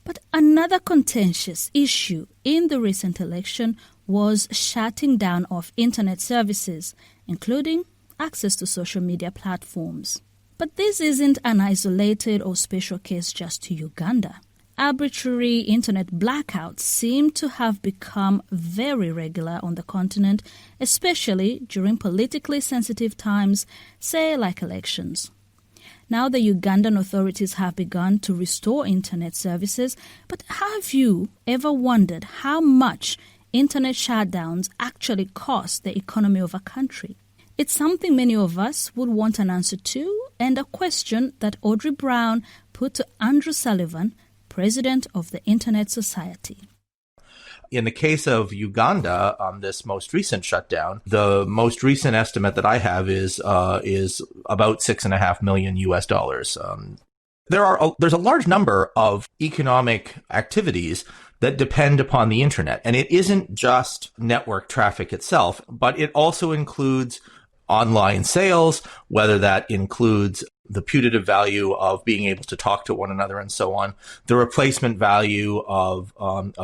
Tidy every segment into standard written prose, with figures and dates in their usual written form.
But another contentious issue in the recent election was shutting down of internet services, including access to social media platforms. But this isn't an isolated or special case just to Uganda. Arbitrary internet blackouts seem to have become very regular on the continent, especially during politically sensitive times, say like elections. Now the Ugandan authorities have begun to restore internet services, but have you ever wondered how much internet shutdowns actually cost the economy of a country? It's something many of us would want an answer to, and a question that Audrey Brown put to Andrew Sullivan, president of the Internet Society. In the case of Uganda, on this most recent shutdown, the most recent estimate that I have is about $6.5 million US. There's a large number of economic activities that depend upon the internet, and it isn't just network traffic itself, but it also includes online sales, whether that includes the putative value of being able to talk to one another and so on, the replacement value of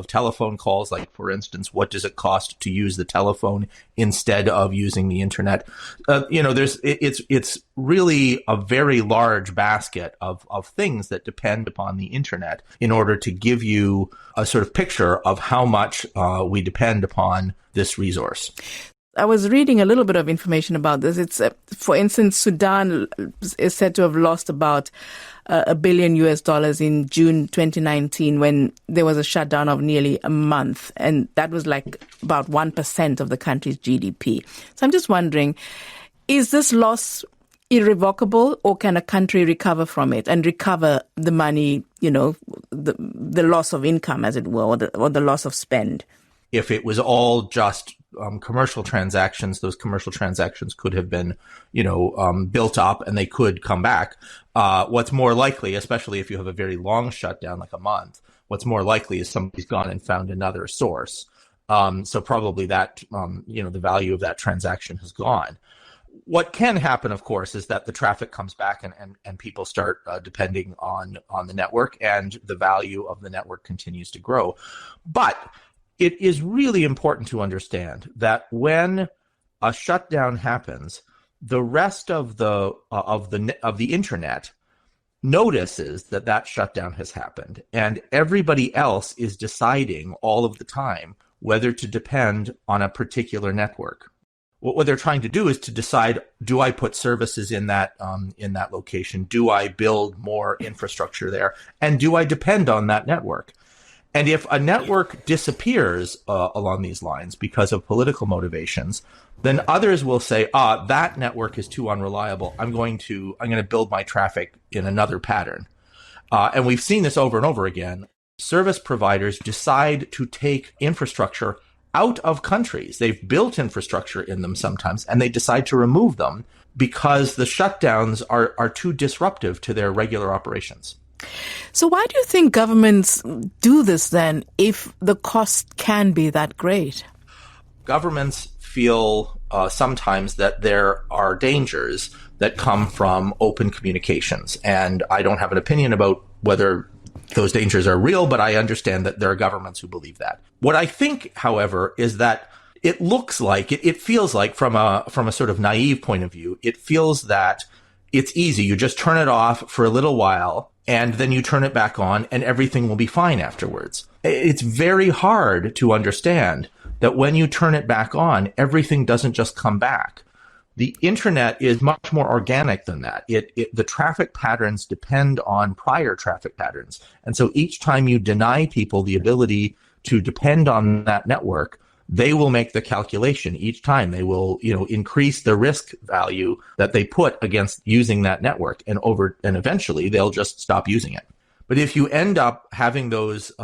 telephone calls, like for instance, what does it cost to use the telephone instead of using the internet? It's really a very large basket of things that depend upon the internet in order to give you a sort of picture of how much we depend upon this resource. I was reading a little bit of information about this. It's, for instance, Sudan is said to have lost about $1 billion US in June 2019 when there was a shutdown of nearly a month. And that was like about 1% of the country's GDP. So I'm just wondering, is this loss irrevocable, or can a country recover from it and recover the money, the loss of income, as it were, or the loss of spend? If it was all just commercial transactions, those commercial transactions could have been, built up and they could come back. What's more likely, especially if you have a very long shutdown, like a month, what's more likely is somebody's gone and found another source. So probably that, the value of that transaction has gone. What can happen, of course, is that the traffic comes back and people start depending on the network, and the value of the network continues to grow. But it is really important to understand that when a shutdown happens, the rest of the internet notices that shutdown has happened, and everybody else is deciding all of the time whether to depend on a particular network. What they're trying to do is to decide: do I put services in that location? Do I build more infrastructure there? And do I depend on that network? And if a network disappears along these lines because of political motivations, then others will say, that network is too unreliable. I'm going to build my traffic in another pattern. And we've seen this over and over again. Service providers decide to take infrastructure out of countries. They've built infrastructure in them sometimes, and they decide to remove them because the shutdowns are too disruptive to their regular operations. So why do you think governments do this then, if the cost can be that great? Governments feel sometimes that there are dangers that come from open communications. And I don't have an opinion about whether those dangers are real, but I understand that there are governments who believe that. What I think, however, is that it looks like, it feels like from a sort of naive point of view, it feels that it's easy. You just turn it off for a little while, and then you turn it back on, and everything will be fine afterwards. It's very hard to understand that when you turn it back on, everything doesn't just come back. The internet is much more organic than that. The traffic patterns depend on prior traffic patterns. And so each time you deny people the ability to depend on that network, they will make the calculation each time. They will, increase the risk value that they put against using that network, and eventually they'll just stop using it. But if you end up having those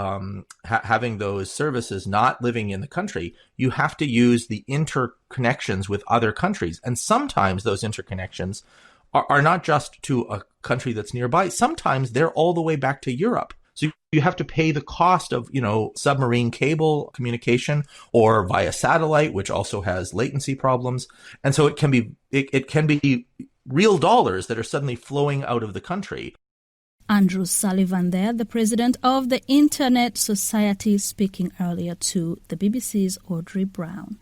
services not living in the country, you have to use the interconnections with other countries. And sometimes those interconnections are not just to a country that's nearby. Sometimes they're all the way back to Europe. So you have to pay the cost of, submarine cable communication, or via satellite, which also has latency problems. And so it can be real dollars that are suddenly flowing out of the country. Andrew Sullivan there, the president of the Internet Society, speaking earlier to the BBC's Audrey Brown.